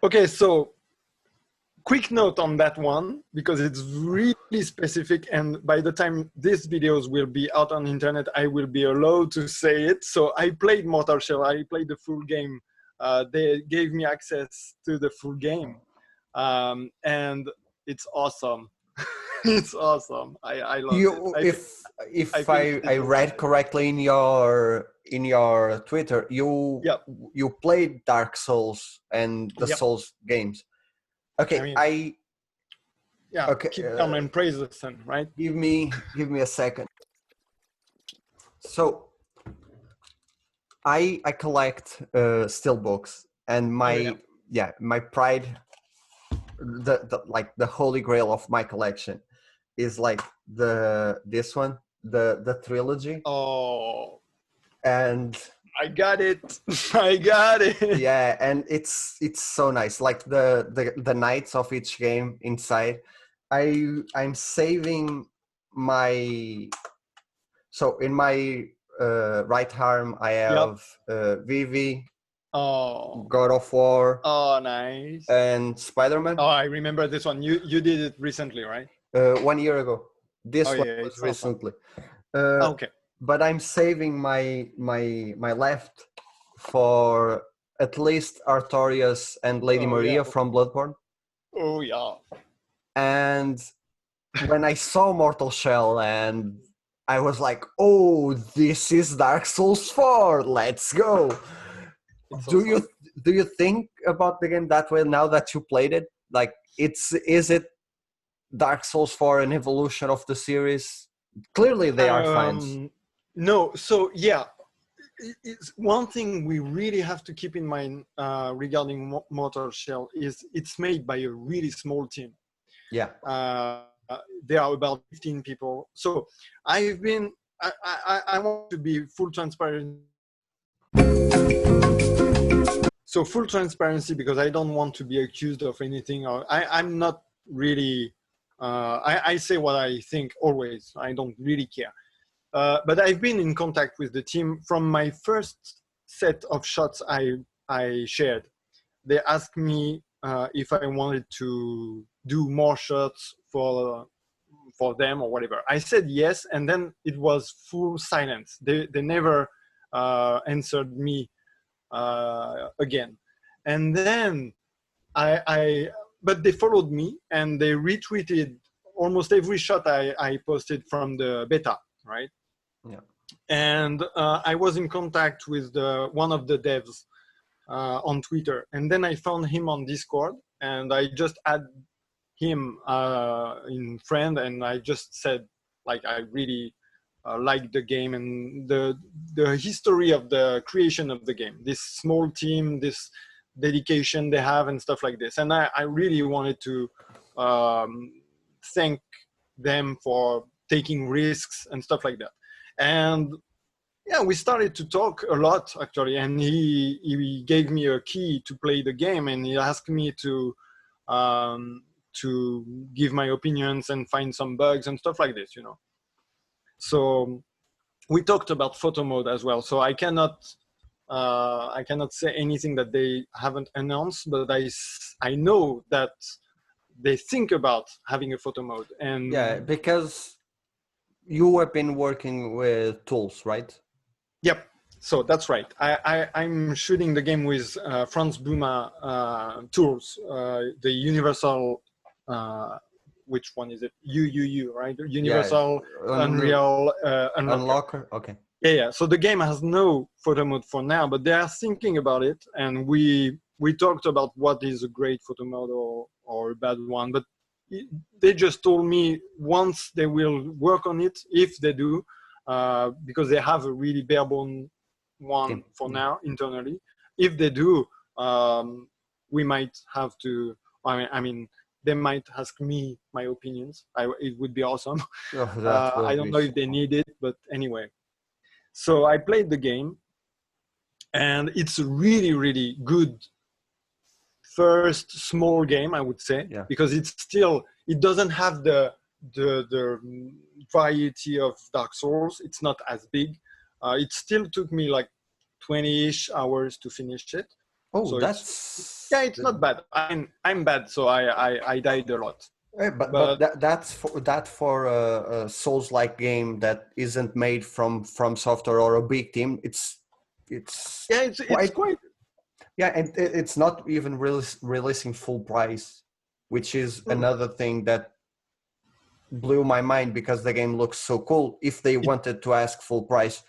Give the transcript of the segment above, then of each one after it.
Okay, so quick note on that one, because it's really specific, and by the time these videos will be out on the internet, I will be allowed to say it. So I played Mortal Shell, I played the full game. They gave me access to the full game, and it's awesome. It's awesome. I love You, it. I if finished I it read overnight. correctly in your Twitter, Yep, you played Dark Souls and the yep. Souls games. I Okay, mean, yeah, okay. keep calm and praise the sun, right? Give me a second. So I collect still books, and Oh yeah. my pride, the holy grail of my collection is like this one, the trilogy. Oh, And I got it. I got it. yeah, and it's so nice, like the knights of each game inside. I'm saving my, so in my right arm I Yep. have Vivi, Oh, God of War, oh, nice. and Spider-Man. Oh, I remember this one. You did it recently, right? 1 year ago. Oh This one yeah, was it's awesome. recently. uh, Okay. but I'm saving my left for at least Artorias and Lady Oh yeah. Maria from Bloodborne. Oh yeah. And when I saw Mortal Shell, and I was like, oh, this is Dark Souls 4, let's go. It's Do awesome. you think about the game that way now that you played it? Like, is it Dark Souls 4 an evolution of the series? Clearly they are fans. No. So yeah, it's one thing we really have to keep in mind regarding Mortal Shell is it's made by a really small team. Yeah. There are about 15 people. So I've been, I want to be full transparent. So full transparency, because I don't want to be accused of anything. Or I'm not really, I say what I think always. I don't really care. But I've been in contact with the team from my first set of shots I shared. They asked me if I wanted to do more shots for them or whatever. I said yes, and then it was full silence. They never answered me again. And then but they followed me and they retweeted almost every shot I posted from the beta, right? Yeah. And I was in contact with one of the devs on Twitter, and then I found him on Discord, and I just add him in friend, and I just said like I really like the game and the history of the creation of the game, this small team, this dedication they have and stuff like this, and I really wanted to thank them for taking risks and stuff like that. And yeah, we started to talk a lot actually, and he gave me a key to play the game, and he asked me to give my opinions and find some bugs and stuff like this, you know. So we talked about photo mode as well. So I cannot say anything that they haven't announced, but I know that they think about having a photo mode. And Yeah, because you have been working with tools, right? yep. So that's right. I'm shooting the game with Franz Buma tools, the Universal, which one is it? UUU, right? Yeah. Universal Unreal Unlocker. Unlocker. Okay. Yeah. So the game has no photo mode for now, but they are thinking about it, and we talked about what is a great photo mode or a bad one, but they just told me once they will work on it, if they do, because they have a really bare bone one for now internally. If they do, we might have to. I mean, they might ask me my opinions. It would be awesome. Oh, that will I don't be know if they need it, but anyway. So I played the game, and it's a really, really good first small game, I would say, Yeah. because it doesn't have the variety of Dark Souls. It's not as big. It still took me like 20-ish hours to finish it. Oh, So that's yeah, it's not bad. I'm bad, so I died a lot. but that's for a Souls-like game that isn't made from software or a big team. It's Yeah, it's quite quite. yeah, and it's not even releasing full price, which is another thing that blew my mind because the game looks so cool. If they wanted to ask full price,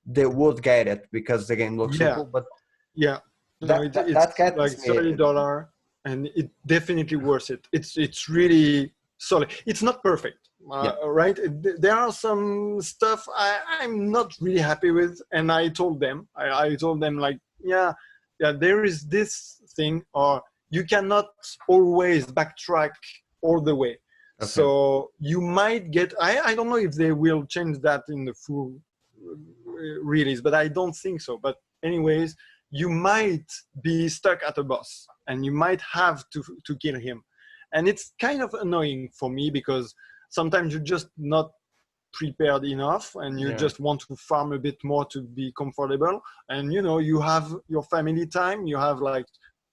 they would get it because the game looks so Yeah, cool. But yeah. No, that it's like gets me. $30, and it definitely worth it. It's really solid. It's not perfect, Yeah, right? There are some stuff I'm not really happy with, and I told them. I told them like, yeah, there is this thing, or you cannot always backtrack all the way. okay, So you might get. I don't know if they will change that in the full release, but I don't think so. But anyways, you might be stuck at a boss and you might have to kill him, and it's kind of annoying for me because sometimes you're just not prepared enough and you yeah, just want to farm a bit more to be comfortable, and you have your family time, you have like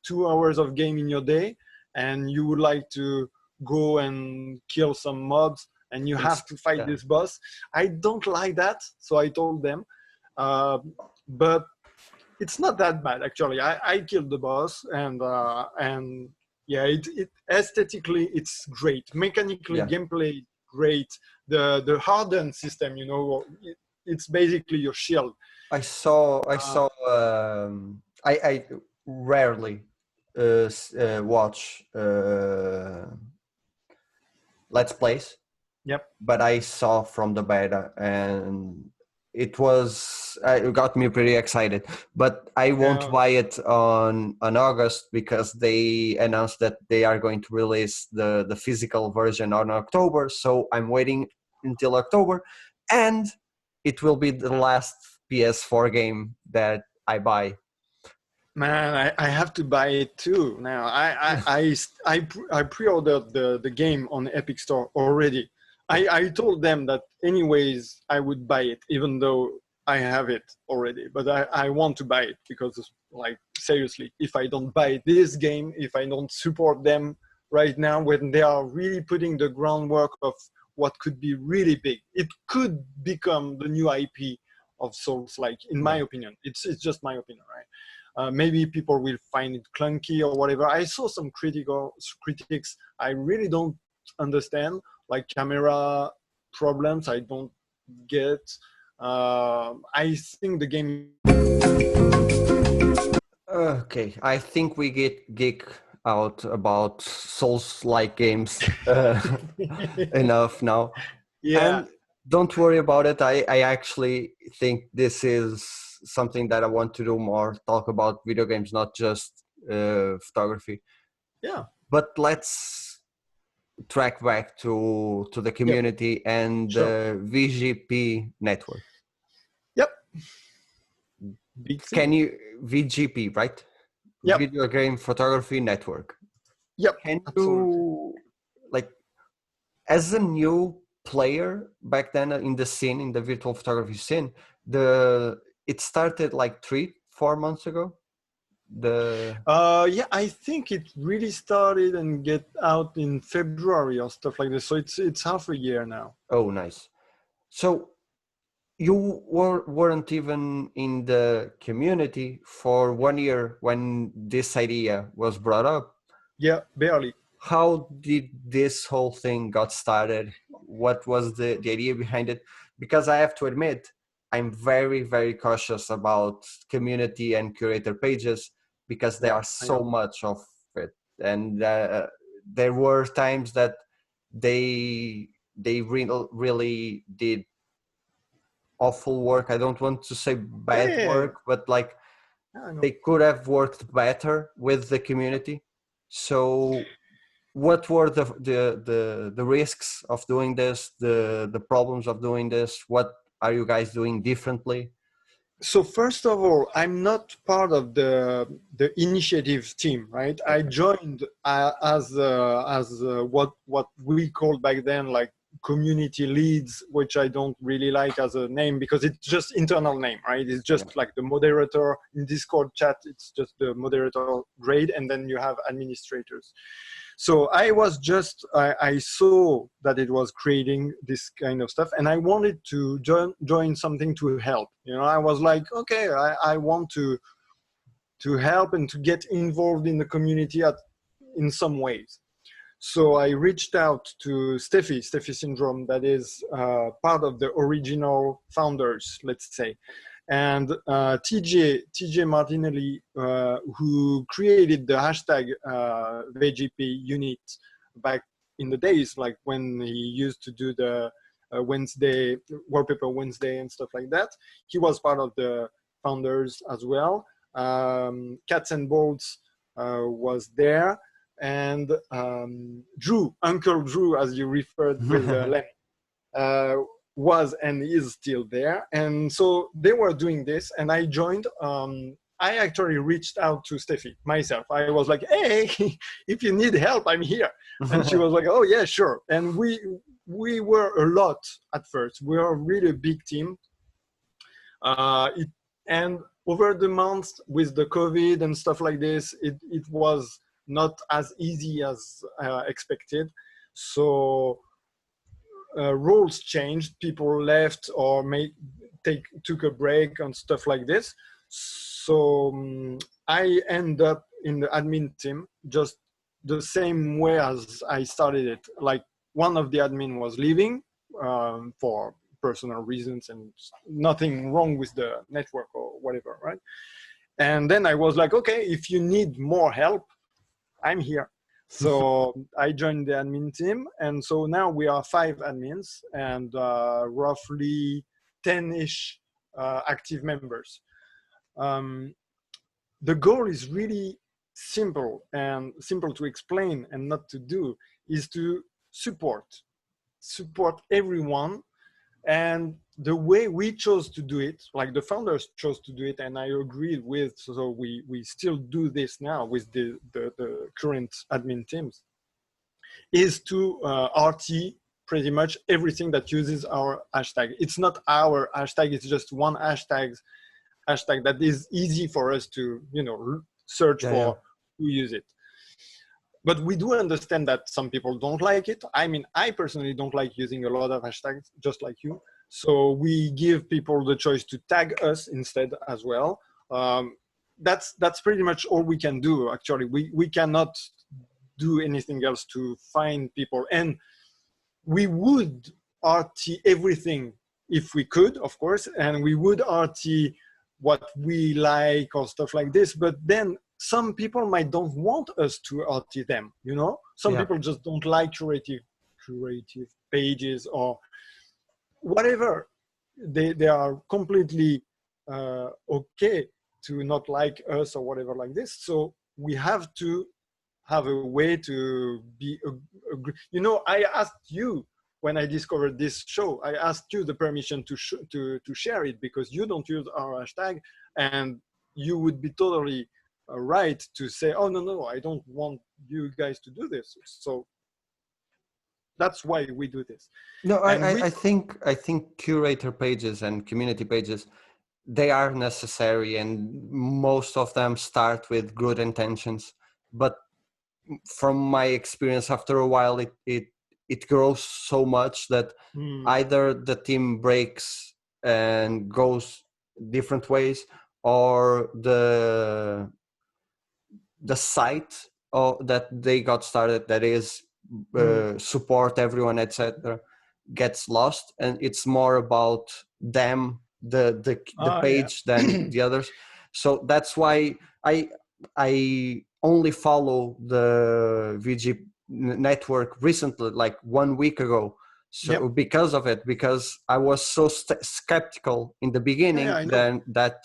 2 hours of game in your day, and you would like to go and kill some mobs and you have to fight yeah, this boss. I don't like that, so I told them, uh, but it's not that bad actually. I killed the boss, and yeah, it aesthetically it's great. Mechanically, yeah. gameplay great. The hardened system, it's basically your shield. Uh, I rarely watch Let's Plays, yep. but I saw from the beta and it got me pretty excited. But I won't Yeah. buy it on August because they announced that they are going to release the physical version on October. So I'm waiting until October, and it will be the last PS4 game that I buy. Man, I have to buy it too now. I pre-ordered the game on Epic Store already. I told them that anyways I would buy it even though I have it already. But I want to buy it because like seriously, if I don't buy this game, if I don't support them right now when they are really putting the groundwork of what could be really big, it could become the new IP of Souls. Like in my Yeah. opinion, it's just my opinion, right? Maybe people will find it clunky or whatever. I saw some critics I really don't understand, like camera problems. I don't get. I think the game. Okay, I think we get geek out about Souls-like games enough now. Yeah. And don't worry about it. I actually think this is something that I want to do more, talk about video games, not just photography. Yeah. But let's track back to the Yep. community and Sure. the VGP network. Yep. Big Can thing. you VGP, right? Yep. Video Game Photography Network. Yep. Can Absolutely. you, like, as a new player back then in the scene, in the virtual photography scene, it started like 3-4 months ago. Yeah, I think it really started and get out in February or stuff like this. So it's half a year now. Oh, nice. So you weren't even in the community for 1 year when this idea was brought up. Yeah, barely. How did this whole thing got started? What was the idea behind it? Because I have to admit, I'm very, very cautious about community and curator pages because there Yeah, are I so know. much of it. And there were times that really did awful work. I don't want to say Yeah, bad yeah, yeah. work, but like Yeah, I know. they could have worked better with the community. So what were the risks of doing this, the problems of doing this? What are you guys doing differently? So first of all, I'm not part of the initiative team, right? I Okay. joined as what we called back then like community leads, which I don't really like as a name because it's just internal name, right? It's just like the moderator in Discord chat. It's just the moderator grade, and then you have administrators. So I saw that it was creating this kind of stuff, and I wanted to join something to help. You know, I was like, okay, I want to help and to get involved in the community in some ways. So I reached out to Steffi Syndrome, that is part of the original founders, let's say, and TJ Martinelli, who created the hashtag VGP unit back in the days, like when he used to do the Wednesday, Wallpaper Wednesday and stuff like that. He was part of the founders as well. Cats and Bolts was there. And Drew, Uncle Drew, as you referred with Len, was and is still there. And so they were doing this, and I joined. I actually reached out to Steffi myself. I was like, hey, if you need help, I'm here. And she was like, oh, yeah, sure. And we were a lot at first. We were a really big team. And over the months with the COVID and stuff like this, it was not as easy as expected. So roles changed, people left or took a break and stuff like this. So I end up in the admin team just the same way as I started it. Like one of the admin was leaving for personal reasons and nothing wrong with the network or whatever, right? And then I was like, okay, if you need more help, I'm here. So I joined the admin team. And so now we are 5 admins and roughly 10-ish active members. The goal is really simple to explain and not to do, is to support everyone. And the way we chose to do it, like the founders chose to do it, and I agreed with, so we still do this now with the current admin teams, is to RT pretty much everything that uses our hashtag. It's not our hashtag, it's just one hashtag that is easy for us to, search for who use it. But we do understand that some people don't like it. I mean, I personally don't like using a lot of hashtags, just like you. So we give people the choice to tag us instead as well. That's pretty much all we can do, actually. We cannot do anything else to find people. And we would RT everything if we could, of course, and we would RT what we like or stuff like this. But then some people might don't want us to RT them, Some people just don't like curative pages or whatever. They are completely okay to not like us or whatever like this. So we have to have a way to be, I asked you when I discovered this show, I asked you the permission to share it because you don't use our hashtag, and you would be totally right to say, oh, no, I don't want you guys to do this. So that's why we do this. No, I think curator pages and community pages, they are necessary, and most of them start with good intentions. But from my experience, after a while, it grows so much that either the team breaks and goes different ways, or the site that they got started, that is support everyone, etc., gets lost, and it's more about them, the page, than the others. So that's why I only follow the VG network recently, like 1 week ago. So because of it, because I was so skeptical in the beginning, then that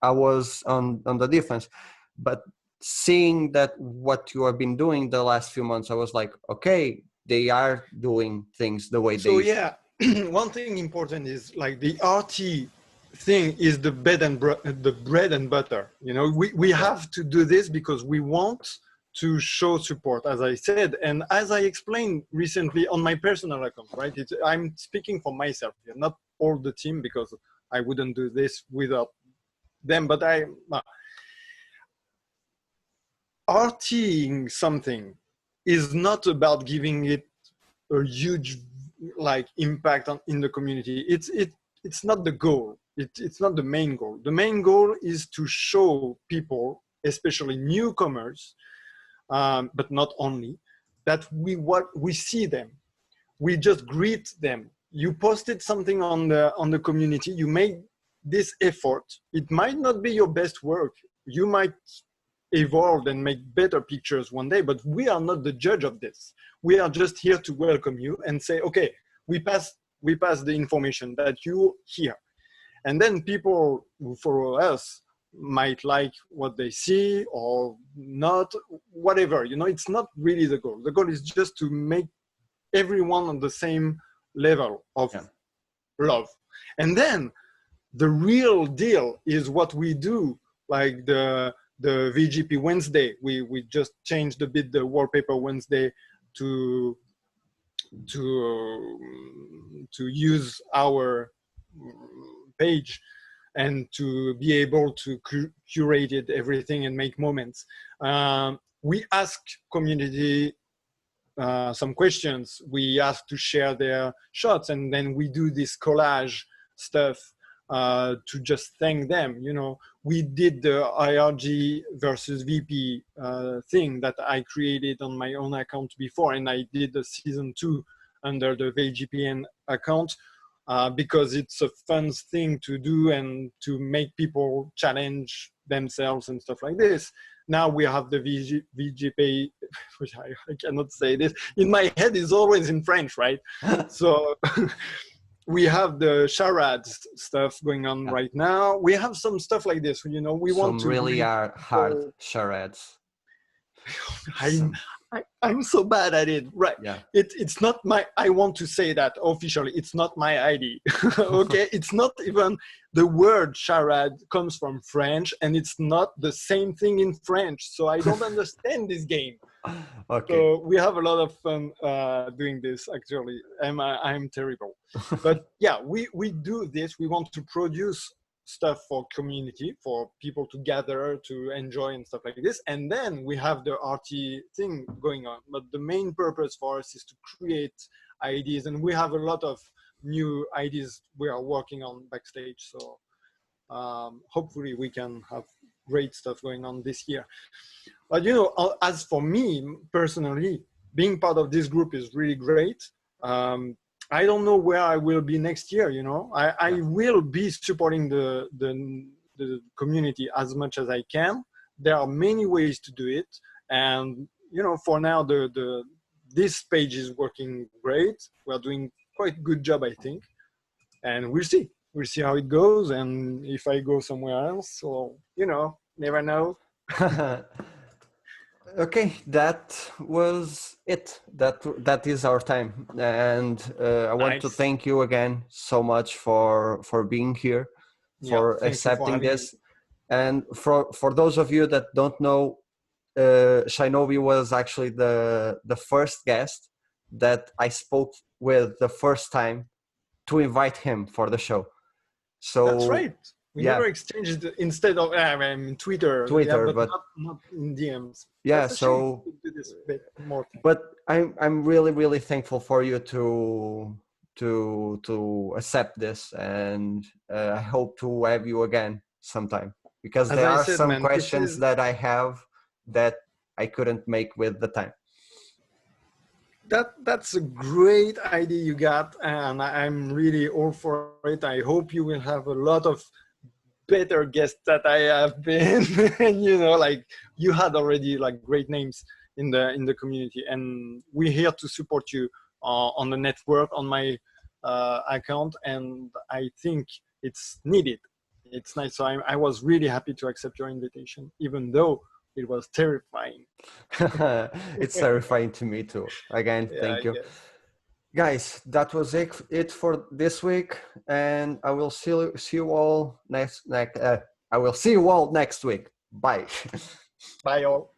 I was on the defense. But seeing that what you have been doing the last few months, I was like, okay, they are doing things the way they. So one thing important is like the RT thing is the bread and butter. We have to do this because we want to show support, as I said, and as I explained recently on my personal account, right? I'm speaking for myself here, not all the team, because I wouldn't do this without them, but RTing something is not about giving it a huge like impact in the community. It's not the goal. It's not the main goal. The main goal is to show people, especially newcomers, but not only, that we see them. We just greet them. You posted something on the community. You made this effort. It might not be your best work. You might evolve and make better pictures one day, but we are not the judge of this. We are just here to welcome you and say, okay, we pass the information that you hear. And then people who follow us might like what they see or not, whatever, it's not really the goal. The goal is just to make everyone on the same level of love. And then the real deal is what we do, like the VGP Wednesday. We just changed a bit the wallpaper Wednesday to use our page and to be able to curate it, everything, and make moments. We ask community some questions. We ask to share their shots, and then we do this collage stuff to just thank them. We did the IRG versus VP thing that I created on my own account before, and I did the season 2 under the VGPN account because it's a fun thing to do and to make people challenge themselves and stuff like this. Now we have the VGP, which I cannot say this. In my head is always in French, right? So we have the charade stuff going on right now. We have some stuff like this. We want to really hard charades. I'm so bad at it, right? Yeah. It's not I want to say that officially, it's not my ID. Okay, it's not even, the word charade comes from French, and it's not the same thing in French, so I don't understand this game. Okay. So we have a lot of fun doing this, actually. I'm terrible. But yeah, we do this. We want to produce stuff for community, for people to gather, to enjoy and stuff like this. And then we have the RT thing going on. But the main purpose for us is to create ideas. And we have a lot of new ideas we are working on backstage. So hopefully we can have great stuff going on this year. But as for me personally, being part of this group is really great. I don't know where I will be next year. I will be supporting the community as much as I can. There are many ways to do it, and for now this page is working great. We're doing quite a good job, I think, and we'll see how it goes, and if I go somewhere else, or never know. Okay, that was it. That is our time, and I want to thank you again so much for being here, for accepting this. And for those of you that don't know, Shinobi was actually the first guest that I spoke with the first time to invite him for the show. So that's right. We never exchanged instead of Twitter, but not in DMs. Yeah, so do this a bit more. But I'm really thankful for you to accept this, and I hope to have you again sometime, because there are some questions that I have that I couldn't make with the time. That's a great idea you got, and I'm really all for it. I hope you will have a lot of better guests that I have been. Like you had already like great names in the community, and we're here to support you on the network, on my account, and I think it's needed. It's nice. So I was really happy to accept your invitation, even though it was terrifying. It's terrifying to me too. Again, thank you. Guys, that was it for this week, and I will see you all next I will see you all next week. Bye. Bye all.